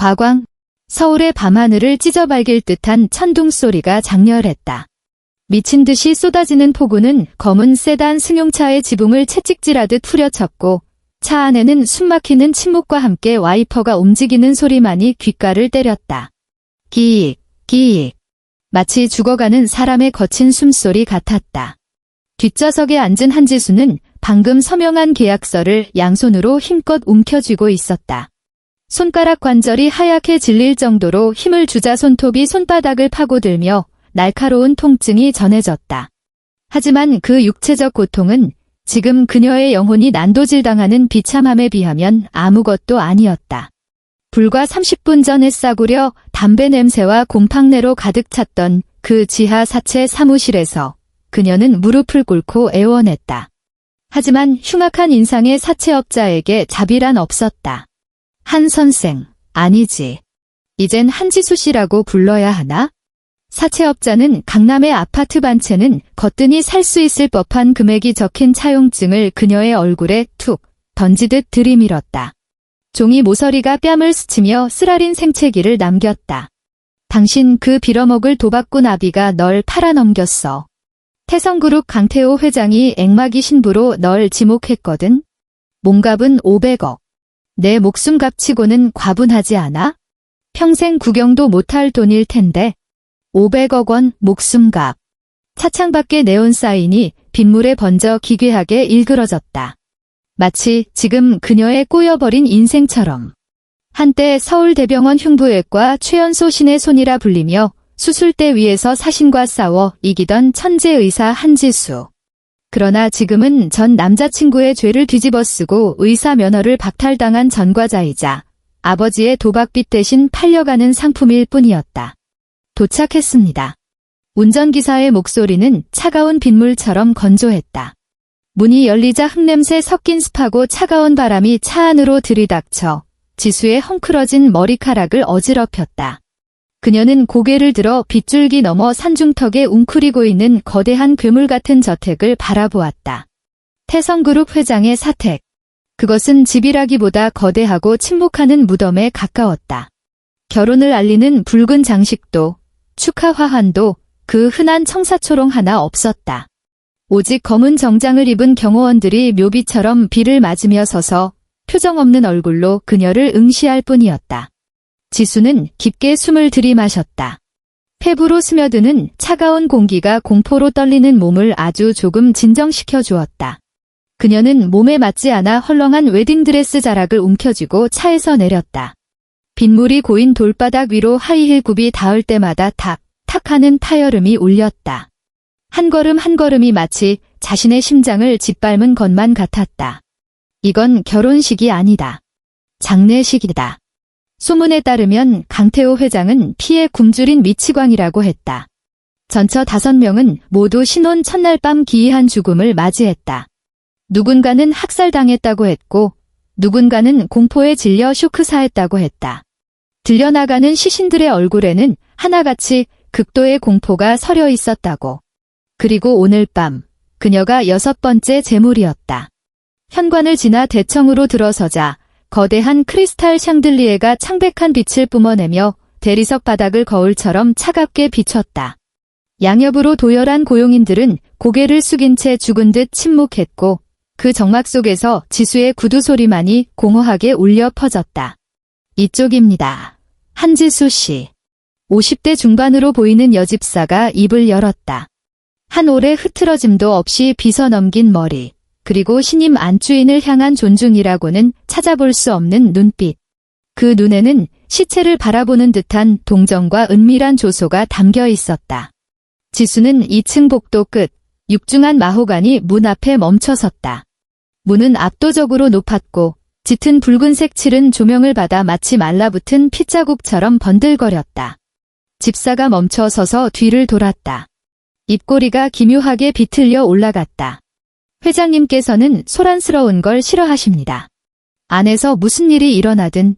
과광. 서울의 밤하늘을 찢어발길 듯한 천둥 소리가 장렬했다. 미친 듯이 쏟아지는 폭우는 검은 세단 승용차의 지붕을 채찍질하듯 후려쳤고 차 안에는 숨막히는 침묵과 함께 와이퍼가 움직이는 소리만이 귓가를 때렸다. 기익, 기익. 마치 죽어가는 사람의 거친 숨소리 같았다. 뒷좌석에 앉은 한지수는 방금 서명한 계약서를 양손으로 힘껏 움켜쥐고 있었다. 손가락 관절이 하얗게 질릴 정도로 힘을 주자 손톱이 손바닥을 파고들며 날카로운 통증이 전해졌다. 하지만 그 육체적 고통은 지금 그녀의 영혼이 난도질당하는 비참함에 비하면 아무것도 아니었다. 불과 30분 전에 싸구려 담배 냄새와 곰팡내로 가득 찼던 그 지하 사채 사무실에서 그녀는 무릎을 꿇고 애원했다. 하지만 흉악한 인상의 사채업자에게 자비란 없었다. 한 선생, 아니지. 이젠 한지수 씨라고 불러야 하나? 사채업자는 강남의 아파트 반채는 거뜬히 살 수 있을 법한 금액이 적힌 차용증을 그녀의 얼굴에 툭 던지듯 들이밀었다. 종이 모서리가 뺨을 스치며 쓰라린 생채기를 남겼다. 당신 그 빌어먹을 도박꾼 아비가 널 팔아넘겼어. 태성그룹 강태호 회장이 앵마기 신부로 널 지목했거든. 몸값은 500억. 내 목숨값치고는 과분하지 않아? 평생 구경도 못할 돈일 텐데. 500억 원 목숨값. 차창밖에 네온사인이 빗물에 번져 기괴하게 일그러졌다. 마치 지금 그녀의 꼬여버린 인생처럼. 한때 서울대병원 흉부외과 최연소 신의 손이라 불리며 수술대 위에서 사신과 싸워 이기던 천재 의사 한지수. 그러나 지금은 전 남자친구의 죄를 뒤집어쓰고 의사 면허를 박탈당한 전과자이자 아버지의 도박빚 대신 팔려가는 상품일 뿐이었다. 도착했습니다. 운전기사의 목소리는 차가운 빗물처럼 건조했다. 문이 열리자 흙냄새 섞인 습하고 차가운 바람이 차 안으로 들이닥쳐 지수의 헝클어진 머리카락을 어지럽혔다. 그녀는 고개를 들어 빗줄기 너머 산중턱에 웅크리고 있는 거대한 괴물 같은 저택을 바라보았다. 태성그룹 회장의 사택. 그것은 집이라기보다 거대하고 침묵하는 무덤에 가까웠다. 결혼을 알리는 붉은 장식도, 축하 화환도 그 흔한 청사초롱 하나 없었다. 오직 검은 정장을 입은 경호원들이 묘비처럼 비를 맞으며 서서 표정 없는 얼굴로 그녀를 응시할 뿐이었다. 지수는 깊게 숨을 들이마셨다. 폐부로 스며드는 차가운 공기가 공포로 떨리는 몸을 아주 조금 진정시켜 주었다. 그녀는 몸에 맞지 않아 헐렁한 웨딩드레스 자락을 움켜쥐고 차에서 내렸다. 빗물이 고인 돌바닥 위로 하이힐 굽이 닿을 때마다 탁, 탁 하는 타여름이 울렸다. 한 걸음 한 걸음이 마치 자신의 심장을 짓밟은 것만 같았다. 이건 결혼식이 아니다. 장례식이다. 소문에 따르면 강태호 회장은 피에 굶주린 미치광이라고 했다. 전처 5명은 모두 신혼 첫날 밤 기이한 죽음을 맞이했다. 누군가는 학살당했다고 했고 누군가는 공포에 질려 쇼크사했다고 했다. 들려나가는 시신들의 얼굴에는 하나같이 극도의 공포가 서려 있었다고. 그리고 오늘 밤 그녀가 6번째 제물이었다. 현관을 지나 대청으로 들어서자 거대한 크리스탈 샹들리에가 창백한 빛을 뿜어내며 대리석 바닥을 거울처럼 차갑게 비췄다. 양옆으로 도열한 고용인들은 고개를 숙인 채 죽은 듯 침묵했고 그 정막 속에서 지수의 구두 소리만이 공허하게 울려 퍼졌다. 이쪽입니다. 한지수 씨. 50대 중반으로 보이는 여집사가 입을 열었다. 한 올의 흐트러짐도 없이 빗어넘긴 머리. 그리고 신임 안주인을 향한 존중이라고는 찾아볼 수 없는 눈빛. 그 눈에는 시체를 바라보는 듯한 동정과 은밀한 조소가 담겨 있었다. 지수는 2층 복도 끝, 육중한 마호가니 문 앞에 멈춰섰다. 문은 압도적으로 높았고 짙은 붉은색 칠은 조명을 받아 마치 말라붙은 핏자국처럼 번들거렸다. 집사가 멈춰서서 뒤를 돌았다. 입꼬리가 기묘하게 비틀려 올라갔다. 회장님께서는 소란스러운 걸 싫어하십니다. 안에서 무슨 일이 일어나든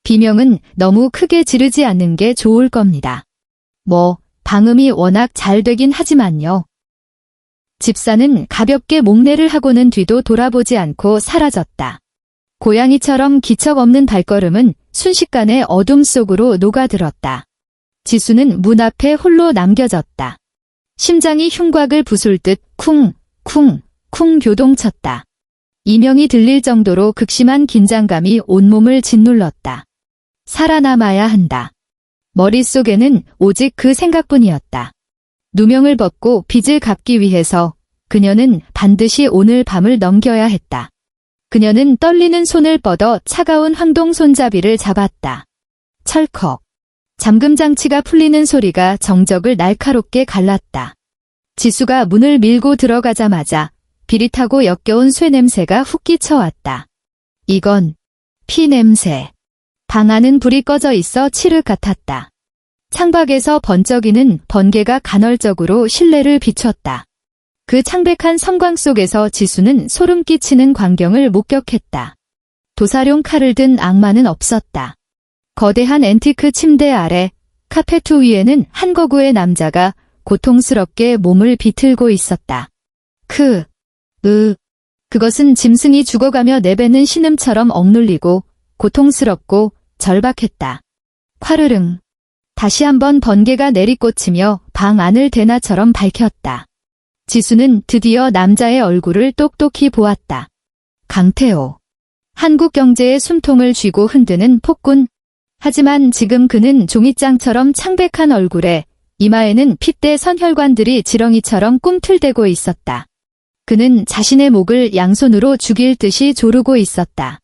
비명은 너무 크게 지르지 않는 게 좋을 겁니다. 방음이 워낙 잘 되긴 하지만요. 집사는 가볍게 목례를 하고는 뒤도 돌아보지 않고 사라졌다. 고양이처럼 기척 없는 발걸음은 순식간에 어둠 속으로 녹아들었다. 지수는 문 앞에 홀로 남겨졌다. 심장이 흉곽을 부술 듯 쿵, 쿵, 쿵 교동쳤다. 이명이 들릴 정도로 극심한 긴장감이 온몸을 짓눌렀다. 살아남아야 한다. 머릿속에는 오직 그 생각뿐이었다. 누명을 벗고 빚을 갚기 위해서 그녀는 반드시 오늘 밤을 넘겨야 했다. 그녀는 떨리는 손을 뻗어 차가운 황동 손잡이를 잡았다. 철컥. 잠금 장치가 풀리는 소리가 정적을 날카롭게 갈랐다. 지수가 문을 밀고 들어가자마자 비릿하고 역겨운 쇠냄새가 훅 끼쳐왔다. 이건 피 냄새. 방 안은 불이 꺼져 있어 칠흑 같았다. 창밖에서 번쩍이는 번개가 간헐적으로 실내를 비췄다. 그 창백한 섬광 속에서 지수는 소름 끼치는 광경을 목격했다. 도사룡 칼을 든 악마는 없었다. 거대한 앤티크 침대 아래 카페트 위에는 한 거구의 남자가 고통스럽게 몸을 비틀고 있었다. 그것은 짐승이 죽어가며 내뱉는 신음처럼 억눌리고 고통스럽고 절박했다. 화르릉. 다시 한번 번개가 내리꽂히며 방 안을 대나처럼 밝혔다. 지수는 드디어 남자의 얼굴을 똑똑히 보았다. 강태호. 한국 경제의 숨통을 쥐고 흔드는 폭군. 하지만 지금 그는 종이장처럼 창백한 얼굴에 이마에는 핏대 선혈관들이 지렁이처럼 꿈틀대고 있었다. 그는 자신의 목을 양손으로 죽일 듯이 조르고 있었다.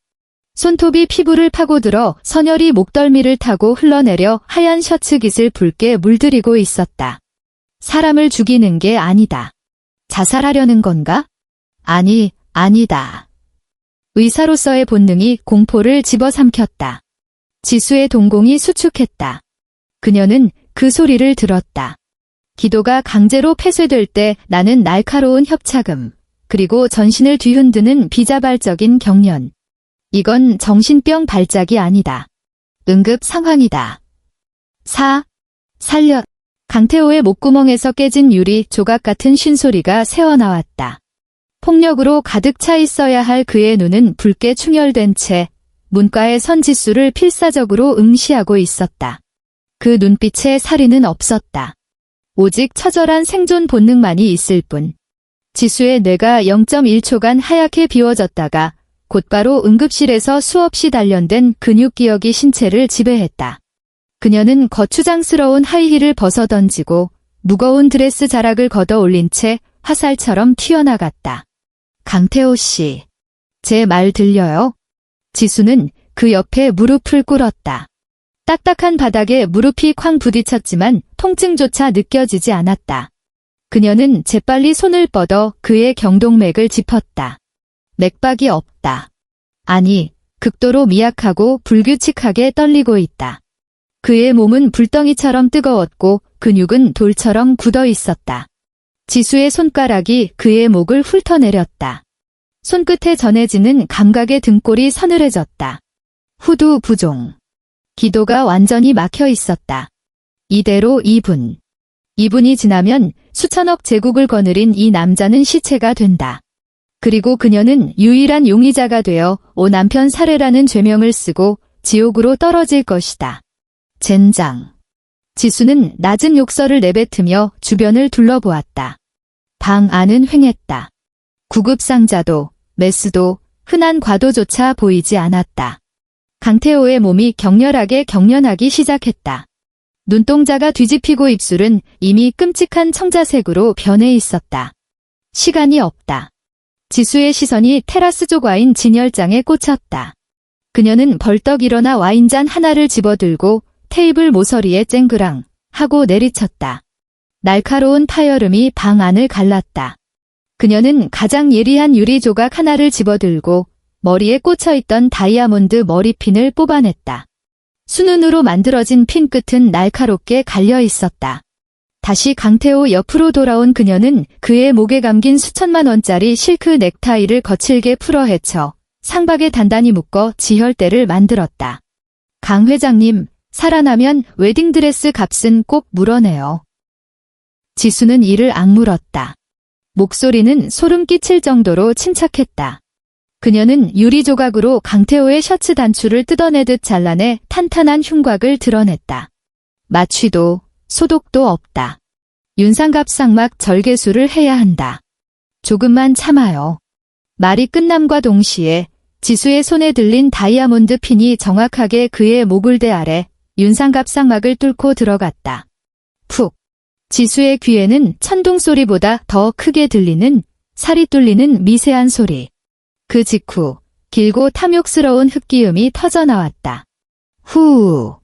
손톱이 피부를 파고들어 선혈이 목덜미를 타고 흘러내려 하얀 셔츠 깃을 붉게 물들이고 있었다. 사람을 죽이는 게 아니다. 자살하려는 건가? 아니다. 의사로서의 본능이 공포를 집어삼켰다. 지수의 동공이 수축했다. 그녀는 그 소리를 들었다. 기도가 강제로 폐쇄될 때 나는 날카로운 협착음, 그리고 전신을 뒤흔드는 비자발적인 경련. 이건 정신병 발작이 아니다. 응급 상황이다. 살려. 강태호의 목구멍에서 깨진 유리 조각 같은 쉰소리가 새어나왔다. 폭력으로 가득 차 있어야 할 그의 눈은 붉게 충혈된 채 문과의 선지수를 필사적으로 응시하고 있었다. 그 눈빛에 살인은 없었다. 오직 처절한 생존 본능만이 있을 뿐. 지수의 뇌가 0.1초간 하얗게 비워졌다가 곧바로 응급실에서 수없이 단련된 근육기억이 신체를 지배했다. 그녀는 거추장스러운 하이힐을 벗어던지고 무거운 드레스 자락을 걷어 올린 채 화살처럼 튀어나갔다. 강태호 씨, 제 말 들려요? 지수는 그 옆에 무릎을 꿇었다. 딱딱한 바닥에 무릎이 쾅 부딪혔지만 통증조차 느껴지지 않았다. 그녀는 재빨리 손을 뻗어 그의 경동맥을 짚었다. 맥박이 없다. 아니, 극도로 미약하고 불규칙하게 떨리고 있다. 그의 몸은 불덩이처럼 뜨거웠고 근육은 돌처럼 굳어 있었다. 지수의 손가락이 그의 목을 훑어내렸다. 손끝에 전해지는 감각의 등골이 서늘해졌다. 후두 부종. 기도가 완전히 막혀 있었다. 이대로 2분이 지나면 수천억 제국을 거느린 이 남자는 시체가 된다. 그리고 그녀는 유일한 용의자가 되어 오 남편 살해라는 죄명을 쓰고 지옥으로 떨어질 것이다. 젠장. 지수는 낮은 욕설을 내뱉으며 주변을 둘러보았다. 방 안은 휑했다. 구급상자도, 메스도, 흔한 과도조차 보이지 않았다. 강태호의 몸이 격렬하게 경련하기 시작했다. 눈동자가 뒤집히고 입술은 이미 끔찍한 청자색으로 변해 있었다. 시간이 없다. 지수의 시선이 테라스 쪽 와인 진열장에 꽂혔다. 그녀는 벌떡 일어나 와인잔 하나를 집어들고 테이블 모서리에 쨍그랑 하고 내리쳤다. 날카로운 파열음이 방 안을 갈랐다. 그녀는 가장 예리한 유리 조각 하나를 집어들고 머리에 꽂혀있던 다이아몬드 머리핀을 뽑아냈다. 순은으로 만들어진 핀 끝은 날카롭게 갈려 있었다. 다시 강태호 옆으로 돌아온 그녀는 그의 목에 감긴 수천만 원짜리 실크 넥타이를 거칠게 풀어 헤쳐 상박에 단단히 묶어 지혈대를 만들었다. 강 회장님, 살아나면 웨딩드레스 값은 꼭 물어내요. 지수는 이를 악물었다. 목소리는 소름 끼칠 정도로 침착했다. 그녀는 유리 조각으로 강태호의 셔츠 단추를 뜯어내듯 잘라내 탄탄한 흉곽을 드러냈다. 마취도 소독도 없다. 윤상갑상막 절개술을 해야 한다. 조금만 참아요. 말이 끝남과 동시에 지수의 손에 들린 다이아몬드 핀이 정확하게 그의 목을대 아래 윤상갑상막을 뚫고 들어갔다. 푹. 지수의 귀에는 천둥 소리보다 더 크게 들리는 살이 뚫리는 미세한 소리. 그 직후 길고 탐욕스러운 흙기음이 터져나왔다. 후.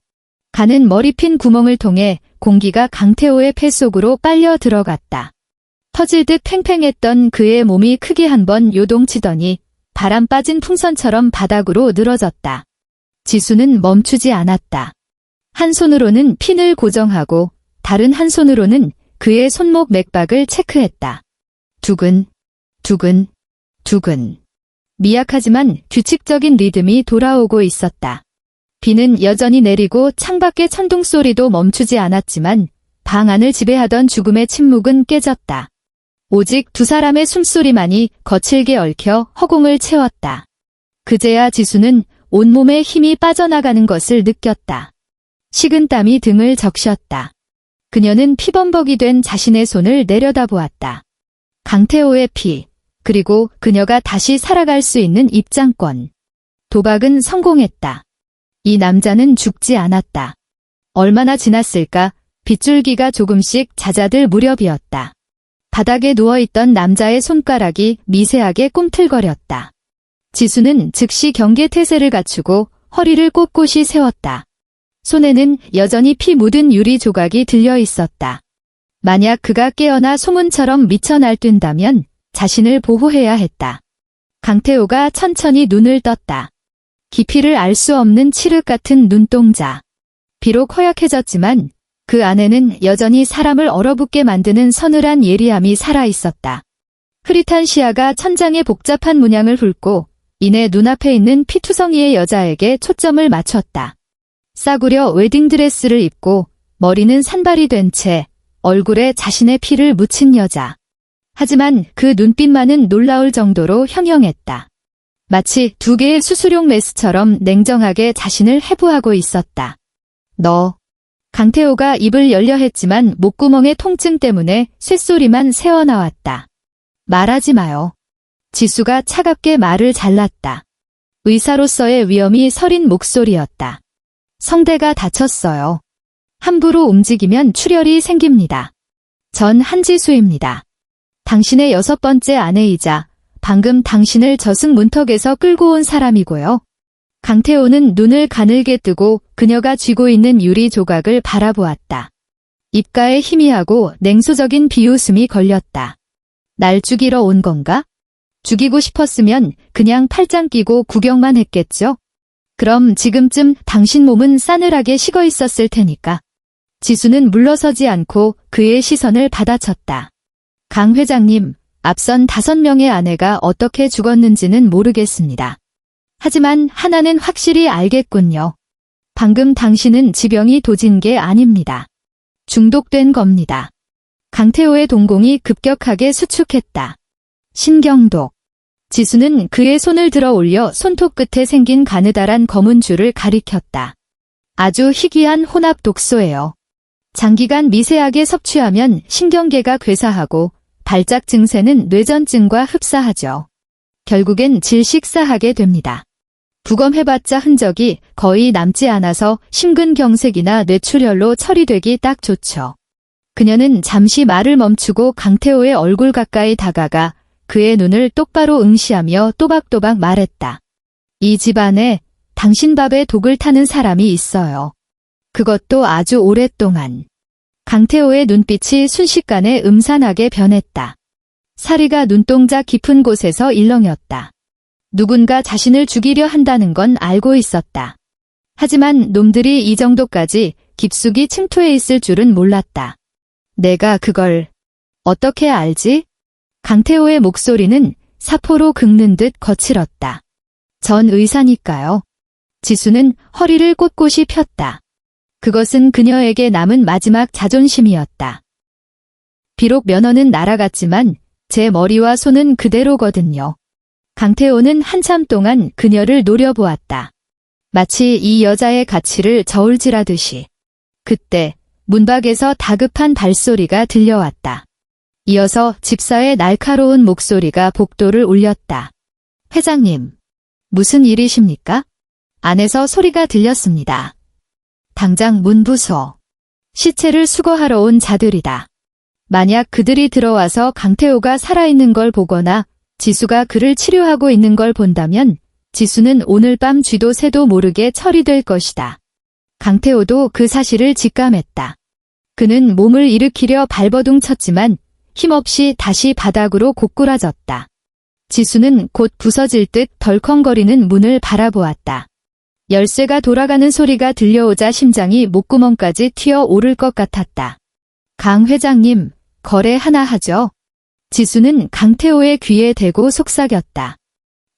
가는 머리핀 구멍을 통해 공기가 강태호의 폐 속으로 빨려 들어갔다. 터질 듯 팽팽했던 그의 몸이 크게 한번 요동치더니 바람 빠진 풍선처럼 바닥으로 늘어졌다. 지수는 멈추지 않았다. 한 손으로는 핀을 고정하고 다른 한 손으로는 그의 손목 맥박을 체크했다. 두근, 두근, 두근. 미약하지만 규칙적인 리듬이 돌아오고 있었다. 비는 여전히 내리고 창밖의 천둥 소리도 멈추지 않았지만 방 안을 지배하던 죽음의 침묵은 깨졌다. 오직 두 사람의 숨소리만이 거칠게 얽혀 허공을 채웠다. 그제야 지수는 온몸에 힘이 빠져나가는 것을 느꼈다. 식은땀이 등을 적셨다. 그녀는 피범벅이 된 자신의 손을 내려다보았다. 강태호의 피, 그리고 그녀가 다시 살아갈 수 있는 입장권. 도박은 성공했다. 이 남자는 죽지 않았다. 얼마나 지났을까? 빗줄기가 조금씩 잦아들 무렵이었다. 바닥에 누워있던 남자의 손가락이 미세하게 꿈틀거렸다. 지수는 즉시 경계태세를 갖추고 허리를 꼿꼿이 세웠다. 손에는 여전히 피 묻은 유리 조각이 들려 있었다. 만약 그가 깨어나 소문처럼 미쳐 날뛴다면 자신을 보호해야 했다. 강태호가 천천히 눈을 떴다. 깊이를 알 수 없는 칠흑 같은 눈동자. 비록 허약해졌지만 그 안에는 여전히 사람을 얼어붙게 만드는 서늘한 예리함이 살아있었다. 흐릿한 시야가 천장의 복잡한 문양을 훑고 이내 눈앞에 있는 피투성이의 여자에게 초점을 맞췄다. 싸구려 웨딩드레스를 입고 머리는 산발이 된 채 얼굴에 자신의 피를 묻힌 여자. 하지만 그 눈빛만은 놀라울 정도로 형형했다. 마치 두 개의 수수용 메스처럼 냉정하게 자신을 해부하고 있었다. 너. 강태호가 입을 열려 했지만 목구멍의 통증 때문에 쇳소리만 새어나왔다. 말하지 마요. 지수가 차갑게 말을 잘랐다. 의사로서의 위험이 서린 목소리였다. 성대가 다쳤어요. 함부로 움직이면 출혈이 생깁니다. 전 한지수입니다. 당신의 6번째 아내이자 방금 당신을 저승 문턱에서 끌고 온 사람이고요. 강태호는 눈을 가늘게 뜨고 그녀가 쥐고 있는 유리 조각을 바라보았다. 입가에 희미하고 냉소적인 비웃음이 걸렸다. 날 죽이러 온 건가? 죽이고 싶었으면 그냥 팔짱 끼고 구경만 했겠죠? 그럼 지금쯤 당신 몸은 싸늘하게 식어 있었을 테니까. 지수는 물러서지 않고 그의 시선을 받아쳤다. 강 회장님, 앞선 5명의 아내가 어떻게 죽었는지는 모르겠습니다. 하지만 하나는 확실히 알겠군요. 방금 당신은 지병이 도진 게 아닙니다. 중독된 겁니다. 강태호의 동공이 급격하게 수축했다. 신경독. 지수는 그의 손을 들어 올려 손톱 끝에 생긴 가느다란 검은 줄을 가리켰다. 아주 희귀한 혼합 독소예요. 장기간 미세하게 섭취하면 신경계가 괴사하고 발작 증세는 뇌전증과 흡사하죠. 결국엔 질식사하게 됩니다. 부검해봤자 흔적이 거의 남지 않아서 심근경색이나 뇌출혈로 처리되기 딱 좋죠. 그녀는 잠시 말을 멈추고 강태호의 얼굴 가까이 다가가 그의 눈을 똑바로 응시하며 또박또박 말했다. 이 집안에 당신 밥에 독을 타는 사람이 있어요. 그것도 아주 오랫동안. 강태호의 눈빛이 순식간에 음산하게 변했다. 사리가 눈동자 깊은 곳에서 일렁였다. 누군가 자신을 죽이려 한다는 건 알고 있었다. 하지만 놈들이 이 정도까지 깊숙이 침투해 있을 줄은 몰랐다. 내가 그걸 어떻게 알지? 강태호의 목소리는 사포로 긁는 듯 거칠었다. 전 의사니까요. 지수는 허리를 꼿꼿이 폈다. 그것은 그녀에게 남은 마지막 자존심이었다. 비록 면허는 날아갔지만 제 머리와 손은 그대로거든요. 강태호는 한참 동안 그녀를 노려보았다. 마치 이 여자의 가치를 저울질하듯이. 그때 문 밖에서 다급한 발소리가 들려왔다. 이어서 집사의 날카로운 목소리가 복도를 울렸다. 회장님, 무슨 일이십니까? 안에서 소리가 들렸습니다. 당장 문 부소. 시체를 수거하러 온 자들이다. 만약 그들이 들어와서 강태호가 살아있는 걸 보거나 지수가 그를 치료하고 있는 걸 본다면 지수는 오늘 밤 쥐도 새도 모르게 처리될 것이다. 강태호도 그 사실을 직감했다. 그는 몸을 일으키려 발버둥 쳤지만 힘없이 다시 바닥으로 고꾸라졌다. 지수는 곧 부서질 듯 덜컹거리는 문을 바라보았다. 열쇠가 돌아가는 소리가 들려오자 심장이 목구멍까지 튀어오를 것 같았다. 강 회장님, 거래 하나 하죠? 지수는 강태호의 귀에 대고 속삭였다.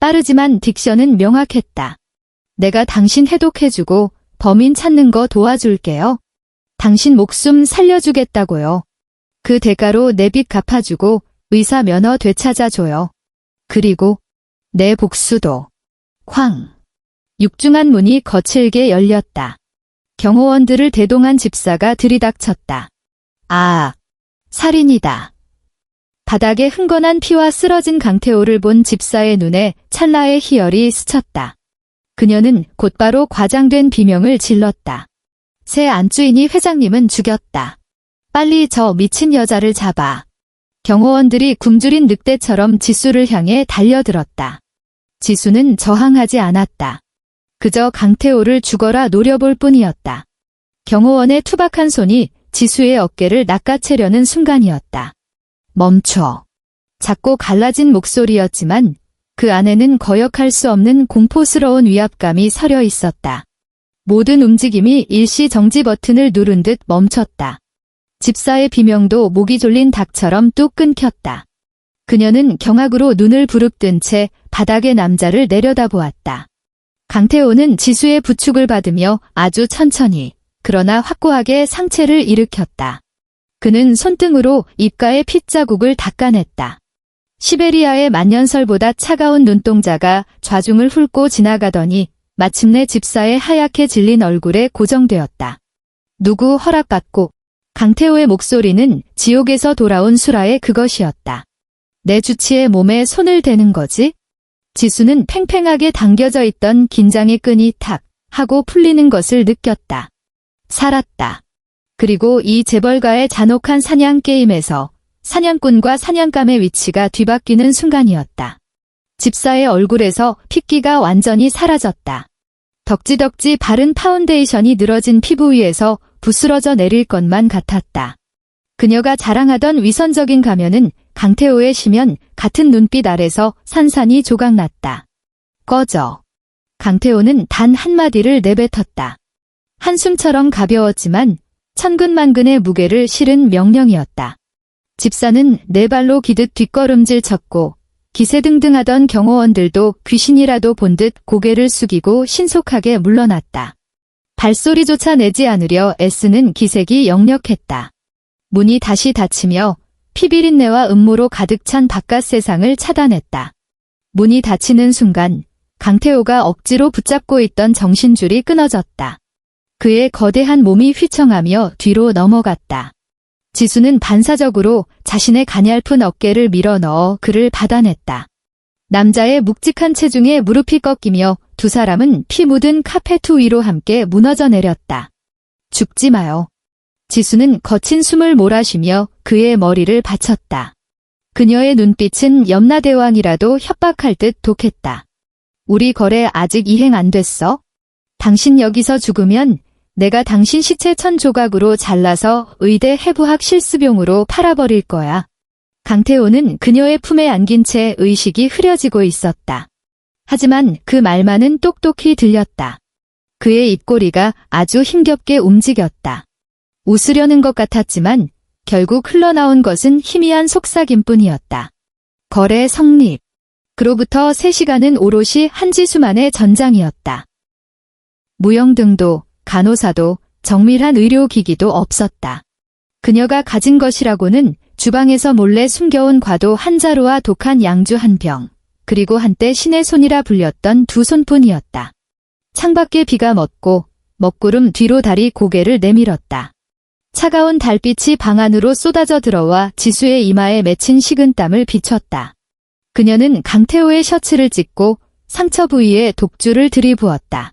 빠르지만 딕션은 명확했다. 내가 당신 해독해주고 범인 찾는 거 도와줄게요. 당신 목숨 살려주겠다고요. 그 대가로 내 빚 갚아주고 의사 면허 되찾아줘요. 그리고 내 복수도. 쾅. 육중한 문이 거칠게 열렸다. 경호원들을 대동한 집사가 들이닥쳤다. 아, 살인이다. 바닥에 흥건한 피와 쓰러진 강태호를 본 집사의 눈에 찰나의 희열이 스쳤다. 그녀는 곧바로 과장된 비명을 질렀다. 새 안주인이 회장님은 죽였다. 빨리 저 미친 여자를 잡아. 경호원들이 굶주린 늑대처럼 지수를 향해 달려들었다. 지수는 저항하지 않았다. 그저 강태호를 죽어라 노려볼 뿐이었다. 경호원의 투박한 손이 지수의 어깨를 낚아채려는 순간이었다. 멈춰. 작고 갈라진 목소리였지만 그 안에는 거역할 수 없는 공포스러운 위압감이 서려 있었다. 모든 움직임이 일시 정지 버튼을 누른 듯 멈췄다. 집사의 비명도 목이 졸린 닭처럼 뚝 끊겼다. 그녀는 경악으로 눈을 부릅뜬 채 바닥의 남자를 내려다보았다. 강태호는 지수의 부축을 받으며 아주 천천히, 그러나 확고하게 상체를 일으켰다. 그는 손등으로 입가의 핏자국을 닦아냈다. 시베리아의 만년설보다 차가운 눈동자가 좌중을 훑고 지나가더니 마침내 집사의 하얗게 질린 얼굴에 고정되었다. 누구 허락받고. 강태호의 목소리는 지옥에서 돌아온 수라의 그것이었다. 내 주치의 몸에 손을 대는 거지? 지수는 팽팽하게 당겨져 있던 긴장의 끈이 탁 하고 풀리는 것을 느꼈다. 살았다. 그리고 이 재벌가의 잔혹한 사냥 게임에서 사냥꾼과 사냥감의 위치가 뒤바뀌는 순간이었다. 집사의 얼굴에서 핏기가 완전히 사라졌다. 덕지덕지 바른 파운데이션이 늘어진 피부 위에서 부스러져 내릴 것만 같았다. 그녀가 자랑하던 위선적인 가면은 강태호의 시면 같은 눈빛 아래서 산산이 조각났다. 꺼져. 강태호는 단 한마디를 내뱉었다. 한숨처럼 가벼웠지만 천근만근의 무게를 실은 명령이었다. 집사는 네 발로 기듯 뒷걸음질 쳤고 기세등등하던 경호원들도 귀신이라도 본 듯 고개를 숙이고 신속하게 물러났다. 발소리조차 내지 않으려 애쓰는 기색이 역력했다. 문이 다시 닫히며 피비린내와 음모로 가득 찬 바깥 세상을 차단했다. 문이 닫히는 순간 강태호가 억지로 붙잡고 있던 정신줄이 끊어졌다. 그의 거대한 몸이 휘청하며 뒤로 넘어갔다. 지수는 반사적으로 자신의 가냘픈 어깨를 밀어넣어 그를 받아냈다. 남자의 묵직한 체중에 무릎이 꺾이며 두 사람은 피 묻은 카페트 위로 함께 무너져 내렸다. 죽지 마요. 지수는 거친 숨을 몰아쉬며 그의 머리를 받쳤다. 그녀의 눈빛은 염라대왕이라도 협박할 듯 독했다. 우리 거래 아직 이행 안 됐어? 당신 여기서 죽으면 내가 당신 시체 1000조각으로 잘라서 의대 해부학 실습용으로 팔아버릴 거야. 강태호는 그녀의 품에 안긴 채 의식이 흐려지고 있었다. 하지만 그 말만은 똑똑히 들렸다. 그의 입꼬리가 아주 힘겹게 움직였다. 웃으려는 것 같았지만 결국 흘러나온 것은 희미한 속삭임뿐이었다. 거래 성립. 그로부터 3시간은 오롯이 한지수만의 전장이었다. 무영등도, 간호사도, 정밀한 의료기기도 없었다. 그녀가 가진 것이라고는 주방에서 몰래 숨겨온 과도 한 자루와 독한 양주 한 병, 그리고 한때 신의 손이라 불렸던 두 손뿐이었다. 창밖에 비가 멎고 먹구름 뒤로 다리 고개를 내밀었다. 차가운 달빛이 방 안으로 쏟아져 들어와 지수의 이마에 맺힌 식은땀을 비췄다. 그녀는 강태호의 셔츠를 찢고 상처 부위에 독주를 들이부었다.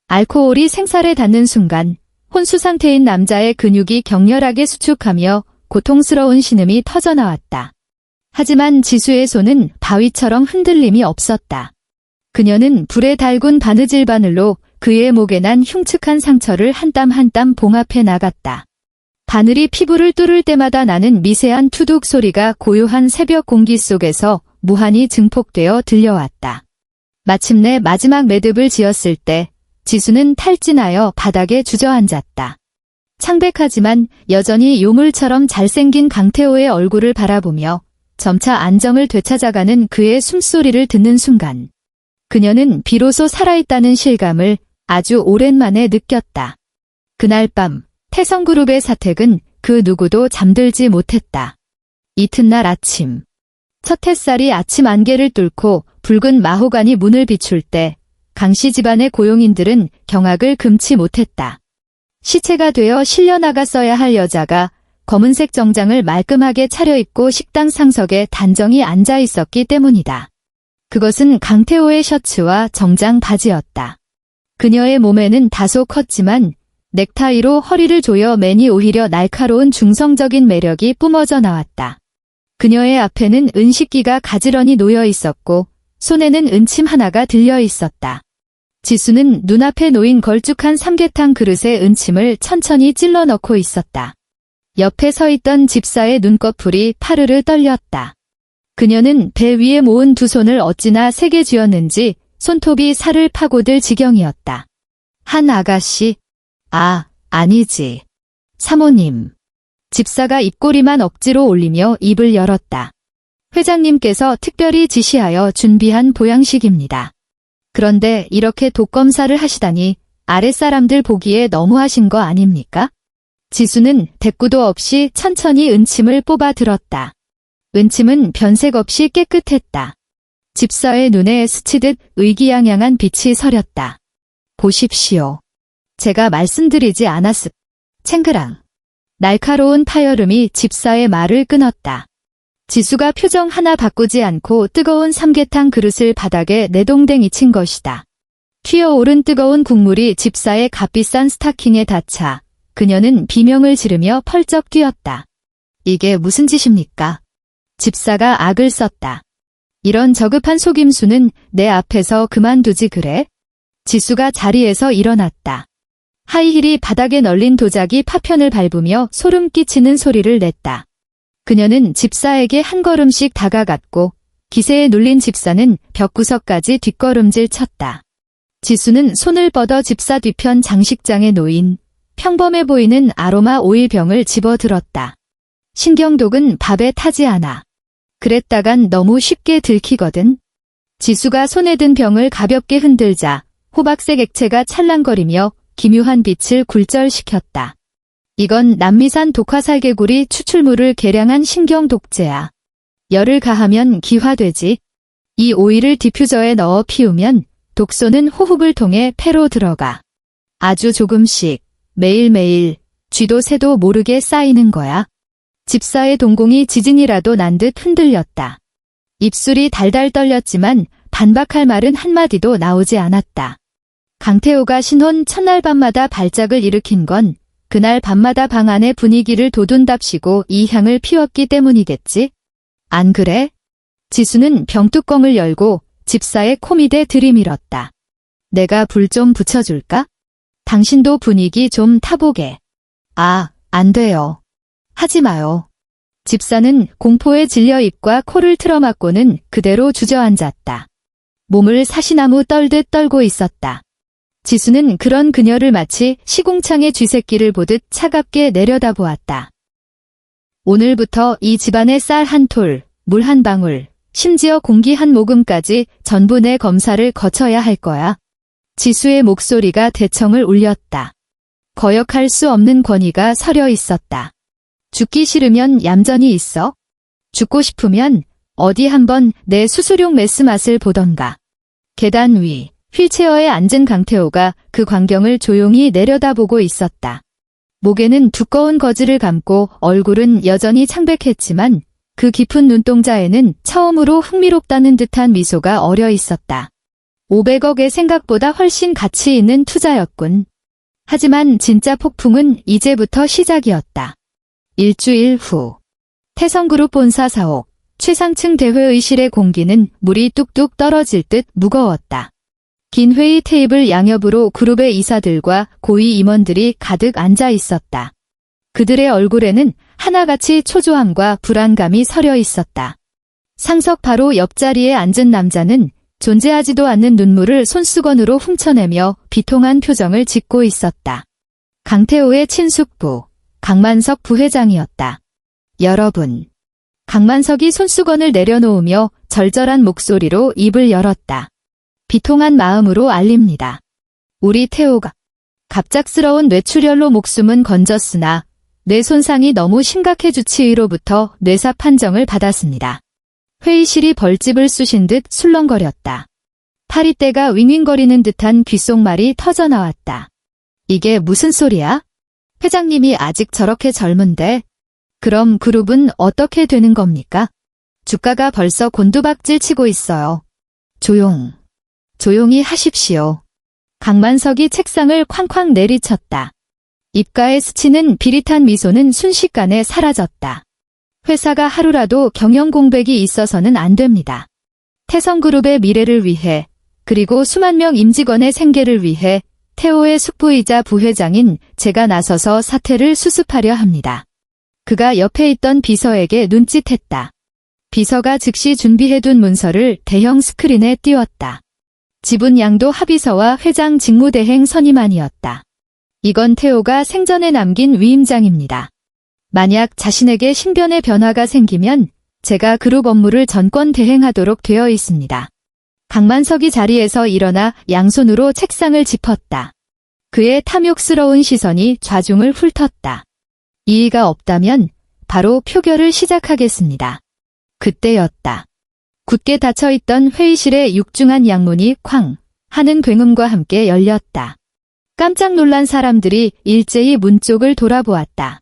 알코올이 생살에 닿는 순간 혼수 상태인 남자의 근육이 격렬하게 수축하며 고통스러운 신음이 터져나왔다. 하지만 지수의 손은 바위처럼 흔들림이 없었다. 그녀는 불에 달군 바느질 바늘로 그의 목에 난 흉측한 상처를 한 땀 한 땀 봉합해 나갔다. 바늘이 피부를 뚫을 때마다 나는 미세한 투둑 소리가 고요한 새벽 공기 속에서 무한히 증폭되어 들려왔다. 마침내 마지막 매듭을 지었을 때 지수는 탈진하여 바닥에 주저앉았다. 창백하지만 여전히 요물처럼 잘생긴 강태호의 얼굴을 바라보며 점차 안정을 되찾아가는 그의 숨소리를 듣는 순간 그녀는 비로소 살아있다는 실감을 아주 오랜만에 느꼈다. 그날 밤 태성그룹의 사택은 그 누구도 잠들지 못했다. 이튿날 아침 첫 햇살이 아침 안개를 뚫고 붉은 마호가니 문을 비출 때 강씨 집안의 고용인들은 경악을 금치 못했다. 시체가 되어 실려나갔어야 할 여자가 검은색 정장을 말끔하게 차려입고 식당 상석에 단정히 앉아 있었기 때문이다. 그것은 강태호의 셔츠와 정장 바지였다. 그녀의 몸에는 다소 컸지만 넥타이로 허리를 조여 매니 오히려 날카로운 중성적인 매력이 뿜어져 나왔다. 그녀의 앞에는 은식기가 가지런히 놓여 있었고 손에는 은침 하나가 들려 있었다. 지수는 눈앞에 놓인 걸쭉한 삼계탕 그릇에 은침을 천천히 찔러 넣고 있었다. 옆에 서 있던 집사의 눈꺼풀이 파르르 떨렸다. 그녀는 배 위에 모은 두 손을 어찌나 세게 쥐었는지 손톱이 살을 파고들 지경이었다. 한 아가씨? 아니지. 사모님. 집사가 입꼬리만 억지로 올리며 입을 열었다. 회장님께서 특별히 지시하여 준비한 보양식입니다. 그런데 이렇게 독검사를 하시다니 아랫사람들 보기에 너무하신 거 아닙니까? 지수는 대꾸도 없이 천천히 은침을 뽑아 들었다. 은침은 변색 없이 깨끗했다. 집사의 눈에 스치듯 의기양양한 빛이 서렸다. 보십시오. 제가 말씀드리지 않았습. 챙그랑. 날카로운 파열음이 집사의 말을 끊었다. 지수가 표정 하나 바꾸지 않고 뜨거운 삼계탕 그릇을 바닥에 내동댕이 친 것이다. 튀어오른 뜨거운 국물이 집사의 값비싼 스타킹에 닿자 그녀는 비명을 지르며 펄쩍 뛰었다. 이게 무슨 짓입니까? 집사가 악을 썼다. 이런 저급한 속임수는 내 앞에서 그만두지 그래? 지수가 자리에서 일어났다. 하이힐이 바닥에 널린 도자기 파편을 밟으며 소름 끼치는 소리를 냈다. 그녀는 집사에게 한 걸음씩 다가갔고 기세에 눌린 집사는 벽구석까지 뒷걸음질 쳤다. 지수는 손을 뻗어 집사 뒤편 장식장에 놓인 평범해 보이는 아로마 오일병을 집어들었다. 신경독은 밥에 타지 않아. 그랬다간 너무 쉽게 들키거든. 지수가 손에 든 병을 가볍게 흔들자 호박색 액체가 찰랑거리며 기묘한 빛을 굴절시켰다. 이건 남미산 독화살개구리 추출물을 계량한 신경독제야. 열을 가하면 기화되지. 이 오일을 디퓨저에 넣어 피우면 독소는 호흡을 통해 폐로 들어가. 아주 조금씩 매일매일 쥐도 새도 모르게 쌓이는 거야. 집사의 동공이 지진이라도 난 듯 흔들렸다. 입술이 달달 떨렸지만 반박할 말은 한마디도 나오지 않았다. 강태호가 신혼 첫날 밤마다 발작을 일으킨 건 그날 밤마다 방 안의 분위기를 도둔답시고 이 향을 피웠기 때문이겠지? 안 그래? 지수는 병뚜껑을 열고 집사의 코밑에 들이밀었다. 내가 불 좀 붙여줄까? 당신도 분위기 좀 타보게. 안 돼요. 하지 마요. 집사는 공포에 질려 입과 코를 틀어막고는 그대로 주저앉았다. 몸을 사시나무 떨듯 떨고 있었다. 지수는 그런 그녀를 마치 시궁창의 쥐새끼를 보듯 차갑게 내려다보았다. 오늘부터 이 집안의 쌀 한 톨, 물 한 방울, 심지어 공기 한 모금까지 전부 내 검사를 거쳐야 할 거야. 지수의 목소리가 대청을 울렸다. 거역할 수 없는 권위가 서려 있었다. 죽기 싫으면 얌전히 있어. 죽고 싶으면 어디 한번 내 수수룡 메스 맛을 보던가. 계단 위, 휠체어에 앉은 강태호가 그 광경을 조용히 내려다보고 있었다. 목에는 두꺼운 거즈를 감고 얼굴은 여전히 창백했지만 그 깊은 눈동자에는 처음으로 흥미롭다는 듯한 미소가 어려 있었다. 500억의 생각보다 훨씬 가치 있는 투자였군. 하지만 진짜 폭풍은 이제부터 시작이었다. 일주일 후, 태성그룹 본사 사옥, 최상층 대회의실의 공기는 물이 뚝뚝 떨어질 듯 무거웠다. 긴 회의 테이블 양옆으로 그룹의 이사들과 고위 임원들이 가득 앉아 있었다. 그들의 얼굴에는 하나같이 초조함과 불안감이 서려 있었다. 상석 바로 옆자리에 앉은 남자는 존재하지도 않는 눈물을 손수건으로 훔쳐내며 비통한 표정을 짓고 있었다. 강태호의 친숙부, 강만석 부회장이었다. 여러분. 강만석이 손수건을 내려놓으며 절절한 목소리로 입을 열었다. 비통한 마음으로 알립니다. 우리 태호가 갑작스러운 뇌출혈로 목숨은 건졌으나 뇌 손상이 너무 심각해 주치의로부터 뇌사 판정을 받았습니다. 회의실이 벌집을 쑤신 듯 술렁거렸다. 파리떼가 윙윙거리는 듯한 귓속말이 터져나왔다. 이게 무슨 소리야? 회장님이 아직 저렇게 젊은데 그럼 그룹은 어떻게 되는 겁니까? 주가가 벌써 곤두박질 치고 있어요. 조용히 하십시오. 강만석이 책상을 쾅쾅 내리쳤다. 입가에 스치는 비릿한 미소는 순식간에 사라졌다. 회사가 하루라도 경영 공백이 있어서는 안 됩니다. 태성그룹의 미래를 위해 그리고 수만 명 임직원의 생계를 위해 태호의 숙부이자 부회장인 제가 나서서 사태를 수습하려 합니다. 그가 옆에 있던 비서에게 눈짓했다. 비서가 즉시 준비해둔 문서를 대형 스크린에 띄웠다. 지분 양도 합의서와 회장 직무대행 선임안이었다. 이건 태호가 생전에 남긴 위임장입니다. 만약 자신에게 신변의 변화가 생기면 제가 그룹 업무를 전권 대행하도록 되어 있습니다. 강만석이 자리에서 일어나 양손으로 책상을 짚었다. 그의 탐욕스러운 시선이 좌중을 훑었다. 이의가 없다면 바로 표결을 시작하겠습니다. 그때였다. 굳게 닫혀있던 회의실의 육중한 양문이 쾅 하는 굉음과 함께 열렸다. 깜짝 놀란 사람들이 일제히 문 쪽을 돌아보았다.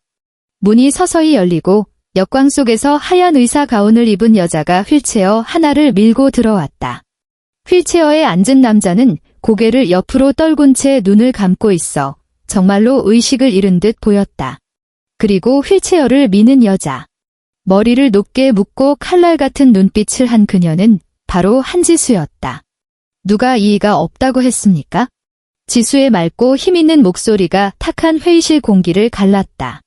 문이 서서히 열리고 역광 속에서 하얀 의사 가운을 입은 여자가 휠체어 하나를 밀고 들어왔다. 휠체어에 앉은 남자는 고개를 옆으로 떨군 채 눈을 감고 있어 정말로 의식을 잃은 듯 보였다. 그리고 휠체어를 미는 여자. 머리를 높게 묶고 칼날 같은 눈빛을 한 그녀는 바로 한지수였다. 누가 이의가 없다고 했습니까? 지수의 맑고 힘있는 목소리가 탁한 회의실 공기를 갈랐다.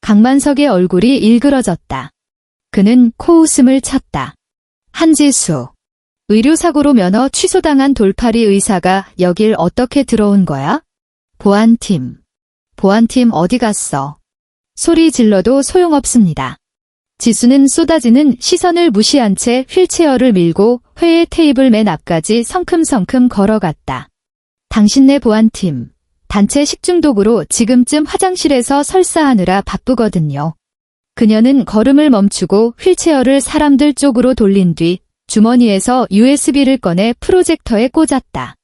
강만석의 얼굴이 일그러졌다. 그는 코웃음을 쳤다. 한지수. 의료사고로 면허 취소당한 돌팔이 의사가 여길 어떻게 들어온 거야? 보안팀 어디 갔어? 소리 질러도 소용없습니다. 지수는 쏟아지는 시선을 무시한 채 휠체어를 밀고 회의 테이블 맨 앞까지 성큼성큼 걸어갔다. 당신네 보안팀, 단체 식중독으로 지금쯤 화장실에서 설사하느라 바쁘거든요. 그녀는 걸음을 멈추고 휠체어를 사람들 쪽으로 돌린 뒤 주머니에서 USB를 꺼내 프로젝터에 꽂았다.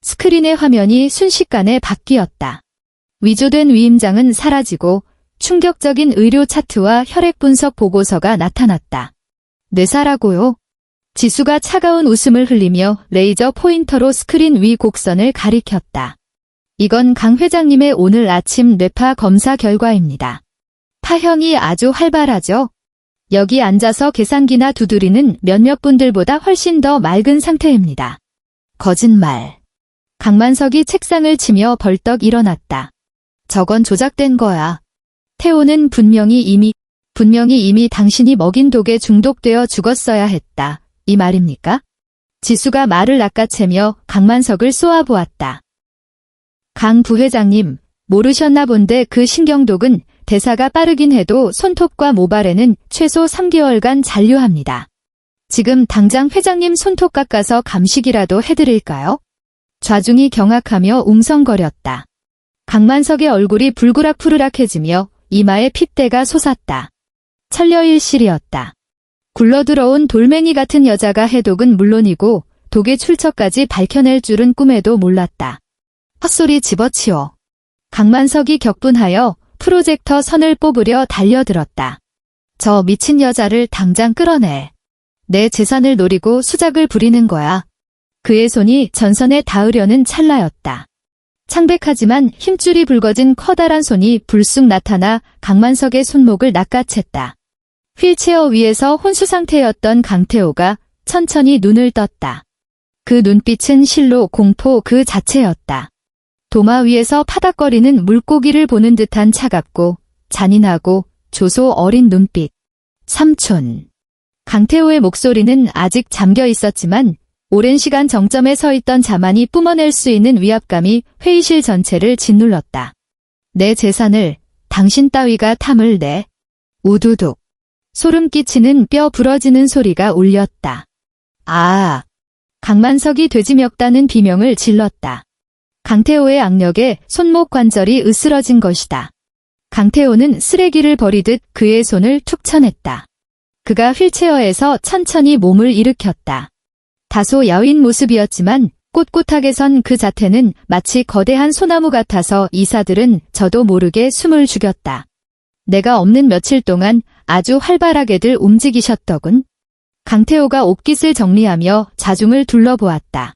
스크린의 화면이 순식간에 바뀌었다. 위조된 위임장은 사라지고 충격적인 의료 차트와 혈액 분석 보고서가 나타났다. 뇌사라고요? 지수가 차가운 웃음을 흘리며 레이저 포인터로 스크린 위 곡선을 가리켰다. 이건 강 회장님의 오늘 아침 뇌파 검사 결과입니다. 파형이 아주 활발하죠? 여기 앉아서 계산기나 두드리는 몇몇 분들보다 훨씬 더 맑은 상태입니다. 거짓말. 강만석이 책상을 치며 벌떡 일어났다. 저건 조작된 거야. 태호는 분명히 이미 당신이 먹인 독에 중독되어 죽었어야 했다. 이 말입니까? 지수가 말을 낚아채며 강만석을 쏘아보았다. 강 부회장님, 모르셨나 본데 그 신경독은 대사가 빠르긴 해도 손톱과 모발에는 최소 3개월간 잔류합니다. 지금 당장 회장님 손톱 깎아서 감식이라도 해드릴까요? 좌중이 경악하며 웅성거렸다. 강만석의 얼굴이 불그락푸르락해지며 이마에 핏대가 솟았다. 천려일실이었다. 굴러들어온 돌멩이 같은 여자가 해독은 물론이고 독의 출처까지 밝혀낼 줄은 꿈에도 몰랐다. 헛소리 집어치워. 강만석이 격분하여 프로젝터 선을 뽑으려 달려들었다. 저 미친 여자를 당장 끌어내. 내 재산을 노리고 수작을 부리는 거야. 그의 손이 전선에 닿으려는 찰나였다. 창백하지만 힘줄이 붉어진 커다란 손이 불쑥 나타나 강만석의 손목을 낚아챘다. 휠체어 위에서 혼수 상태였던 강태호가 천천히 눈을 떴다. 그 눈빛은 실로 공포 그 자체였다. 도마 위에서 파닥거리는 물고기를 보는 듯한 차갑고 잔인하고 조소 어린 눈빛. 삼촌. 강태호의 목소리는 아직 잠겨 있었지만 오랜 시간 정점에 서 있던 자만이 뿜어낼 수 있는 위압감이 회의실 전체를 짓눌렀다. 내 재산을 당신 따위가 탐을 내. 우두둑. 소름 끼치는 뼈 부러지는 소리가 울렸다. 아. 강만석이 돼지멱다는 비명을 질렀다. 강태호의 악력에 손목 관절이 으스러진 것이다. 강태호는 쓰레기를 버리듯 그의 손을 툭 쳐냈다. 그가 휠체어에서 천천히 몸을 일으켰다. 다소 야윈 모습이었지만 꼿꼿하게 선 그 자태는 마치 거대한 소나무 같아서 이사들은 저도 모르게 숨을 죽였다. 내가 없는 며칠 동안 아주 활발하게들 움직이셨더군. 강태호가 옷깃을 정리하며 자중을 둘러보았다.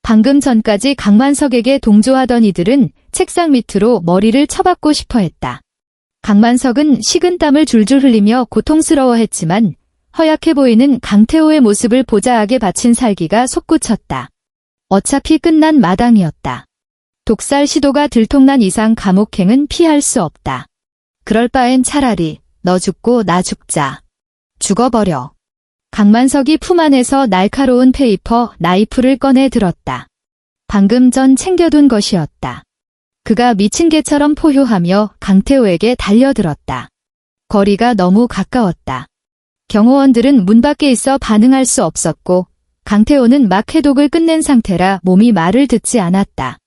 방금 전까지 강만석에게 동조하던 이들은 책상 밑으로 머리를 쳐박고 싶어 했다. 강만석은 식은땀을 줄줄 흘리며 고통스러워했지만 허약해 보이는 강태호의 모습을 보자하게 바친 살기가 솟구쳤다. 어차피 끝난 마당이었다. 독살 시도가 들통난 이상 감옥행은 피할 수 없다. 그럴 바엔 차라리 너 죽고 나 죽자. 죽어버려. 강만석이 품 안에서 날카로운 페이퍼 나이프를 꺼내 들었다. 방금 전 챙겨둔 것이었다. 그가 미친 개처럼 포효하며 강태호에게 달려들었다. 거리가 너무 가까웠다. 경호원들은 문 밖에 있어 반응할 수 없었고 강태호는 막 해독을 끝낸 상태라 몸이 말을 듣지 않았다.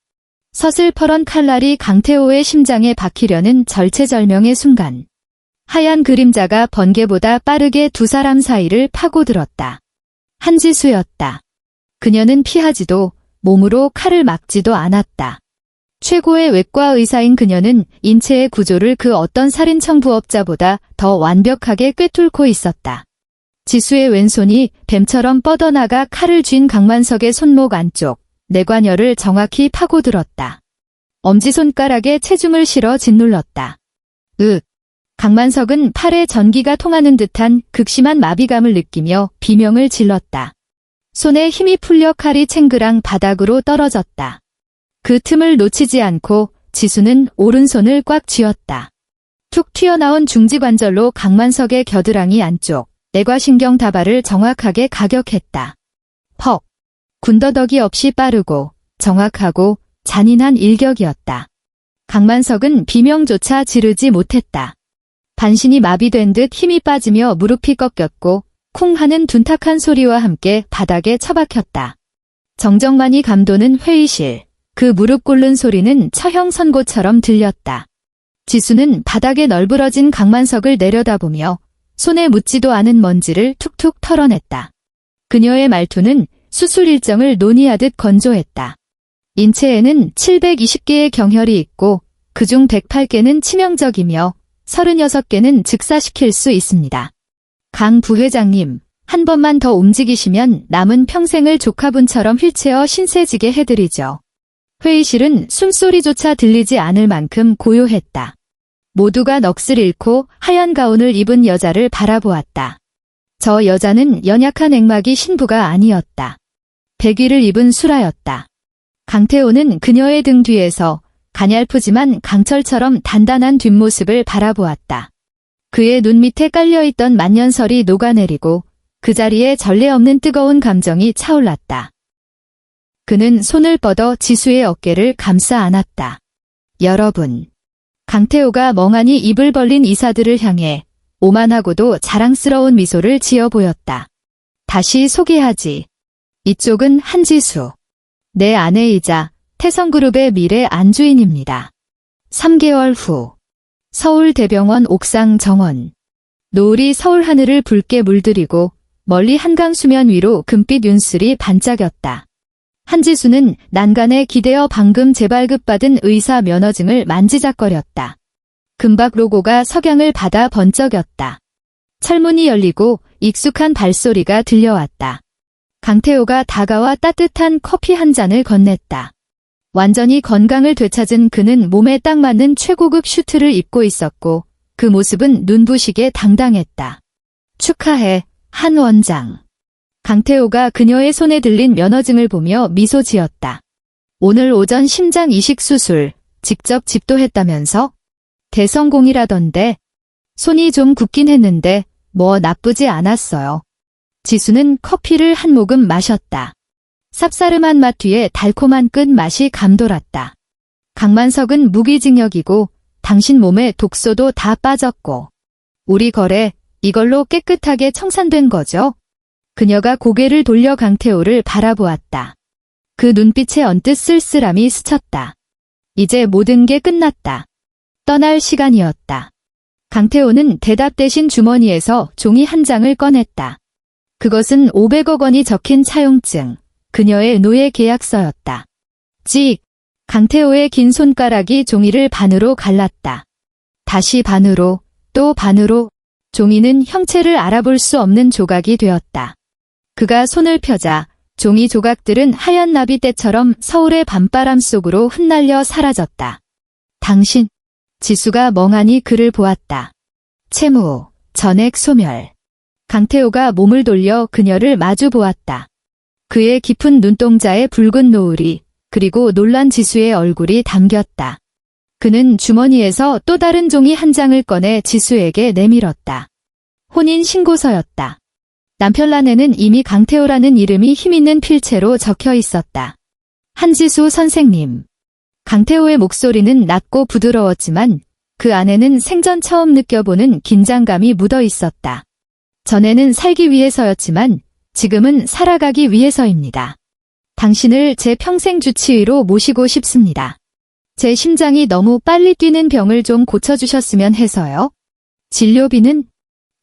서슬퍼런 칼날이 강태호의 심장에 박히려는 절체절명의 순간 하얀 그림자가 번개보다 빠르게 두 사람 사이를 파고들었다. 한지수였다. 그녀는 피하지도 몸으로 칼을 막지도 않았다. 최고의 외과 의사인 그녀는 인체의 구조를 그 어떤 살인 청부업자보다 더 완벽하게 꿰뚫고 있었다. 지수의 왼손이 뱀처럼 뻗어나가 칼을 쥔 강만석의 손목 안쪽, 뇌관열을 정확히 파고들었다. 엄지손가락에 체중을 실어 짓눌렀다. 강만석은 팔에 전기가 통하는 듯한 극심한 마비감을 느끼며 비명을 질렀다. 손에 힘이 풀려 칼이 챙그랑 바닥으로 떨어졌다. 그 틈을 놓치지 않고 지수는 오른손을 꽉 쥐었다. 툭 튀어나온 중지관절로 강만석의 겨드랑이 안쪽, 내과신경 다발을 정확하게 가격했다. 퍽! 군더더기 없이 빠르고 정확하고 잔인한 일격이었다. 강만석은 비명조차 지르지 못했다. 반신이 마비된 듯 힘이 빠지며 무릎이 꺾였고 쿵 하는 둔탁한 소리와 함께 바닥에 처박혔다. 정정만이 감도는 회의실. 그 무릎 꿇는 소리는 처형 선고처럼 들렸다. 지수는 바닥에 널브러진 강만석을 내려다보며 손에 묻지도 않은 먼지를 툭툭 털어냈다. 그녀의 말투는 수술 일정을 논의하듯 건조했다. 인체에는 720개의 경혈이 있고 그중 108개는 치명적이며 36개는 즉사시킬 수 있습니다. 강 부회장님, 한 번만 더 움직이시면 남은 평생을 조카분처럼 휠체어 신세지게 해드리죠. 회의실은 숨소리조차 들리지 않을 만큼 고요했다. 모두가 넋을 잃고 하얀 가운을 입은 여자를 바라보았다. 저 여자는 연약한 액막이 신부가 아니었다. 백위를 입은 수라였다. 강태호는 그녀의 등 뒤에서 가냘프지만 강철처럼 단단한 뒷모습을 바라보았다. 그의 눈 밑에 깔려있던 만년설이 녹아내리고 그 자리에 전례 없는 뜨거운 감정이 차올랐다. 그는 손을 뻗어 지수의 어깨를 감싸 안았다. 여러분. 강태호가 멍하니 입을 벌린 이사들을 향해 오만하고도 자랑스러운 미소를 지어 보였다. 다시 소개하지. 이쪽은 한지수. 내 아내이자 태성그룹의 미래 안주인입니다. 3개월 후 서울대병원 옥상 정원. 노을이 서울 하늘을 붉게 물들이고 멀리 한강 수면 위로 금빛 윤슬이 반짝였다. 한지수는 난간에 기대어 방금 재발급받은 의사 면허증을 만지작거렸다. 금박 로고가 석양을 받아 번쩍였다. 철문이 열리고 익숙한 발소리가 들려왔다. 강태호가 다가와 따뜻한 커피 한 잔을 건넸다. 완전히 건강을 되찾은 그는 몸에 딱 맞는 최고급 슈트를 입고 있었고 그 모습은 눈부시게 당당했다. 축하해, 한 원장. 강태호가 그녀의 손에 들린 면허증을 보며 미소 지었다. 오늘 오전 심장 이식 수술 직접 집도했다면서? 대성공이라던데. 손이 좀 굳긴 했는데 뭐 나쁘지 않았어요. 지수는 커피를 한 모금 마셨다. 쌉싸름한 맛 뒤에 달콤한 끝맛이 감돌았다. 강만석은 무기징역이고 당신 몸에 독소도 다 빠졌고 우리 거래 이걸로 깨끗하게 청산된 거죠? 그녀가 고개를 돌려 강태호를 바라보았다. 그 눈빛에 언뜻 쓸쓸함이 스쳤다. 이제 모든 게 끝났다. 떠날 시간이었다. 강태호는 대답 대신 주머니에서 종이 한 장을 꺼냈다. 그것은 500억 원이 적힌 차용증, 그녀의 노예 계약서였다. 찍! 강태호의 긴 손가락이 종이를 반으로 갈랐다. 다시 반으로, 또 반으로, 종이는 형체를 알아볼 수 없는 조각이 되었다. 그가 손을 펴자 종이 조각들은 하얀 나비떼처럼 서울의 밤바람 속으로 흩날려 사라졌다. 당신, 지수가 멍하니 그를 보았다. 채무, 전액 소멸. 강태호가 몸을 돌려 그녀를 마주 보았다. 그의 깊은 눈동자에 붉은 노을이 그리고 놀란 지수의 얼굴이 담겼다. 그는 주머니에서 또 다른 종이 한 장을 꺼내 지수에게 내밀었다. 혼인 신고서였다. 남편란에는 이미 강태호라는 이름이 힘있는 필체로 적혀 있었다. 한지수 선생님. 강태호의 목소리는 낮고 부드러웠지만 그 안에는 생전 처음 느껴보는 긴장감이 묻어 있었다. 전에는 살기 위해서였지만 지금은 살아가기 위해서입니다. 당신을 제 평생 주치의로 모시고 싶습니다. 제 심장이 너무 빨리 뛰는 병을 좀 고쳐주셨으면 해서요. 진료비는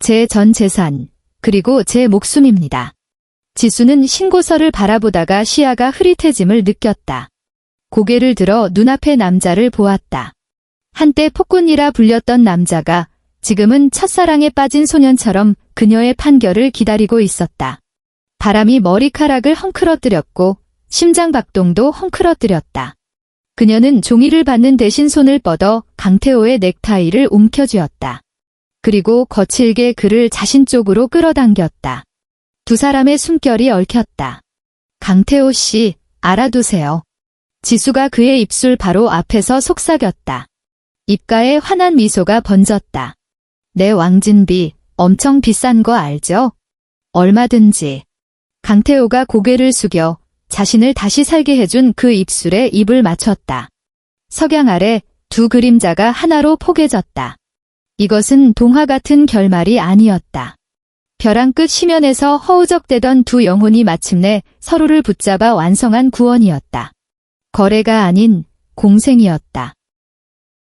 제 전 재산, 그리고 제 목숨입니다. 지수는 신고서를 바라보다가 시야가 흐릿해짐을 느꼈다. 고개를 들어 눈앞의 남자를 보았다. 한때 폭군이라 불렸던 남자가 지금은 첫사랑에 빠진 소년처럼 그녀의 판결을 기다리고 있었다. 바람이 머리카락을 헝클어뜨렸고 심장박동도 헝클어뜨렸다. 그녀는 종이를 받는 대신 손을 뻗어 강태호의 넥타이를 움켜쥐었다. 그리고 거칠게 그를 자신 쪽으로 끌어당겼다. 두 사람의 숨결이 얽혔다. 강태호 씨, 알아두세요. 지수가 그의 입술 바로 앞에서 속삭였다. 입가에 환한 미소가 번졌다. 내 왕진비 엄청 비싼 거 알죠? 얼마든지. 강태호가 고개를 숙여 자신을 다시 살게 해준 그 입술에 입을 맞췄다. 석양 아래 두 그림자가 하나로 포개졌다. 이것은 동화 같은 결말이 아니었다. 벼랑 끝 심연에서 허우적대던 두 영혼이 마침내 서로를 붙잡아 완성한 구원이었다. 거래가 아닌 공생이었다.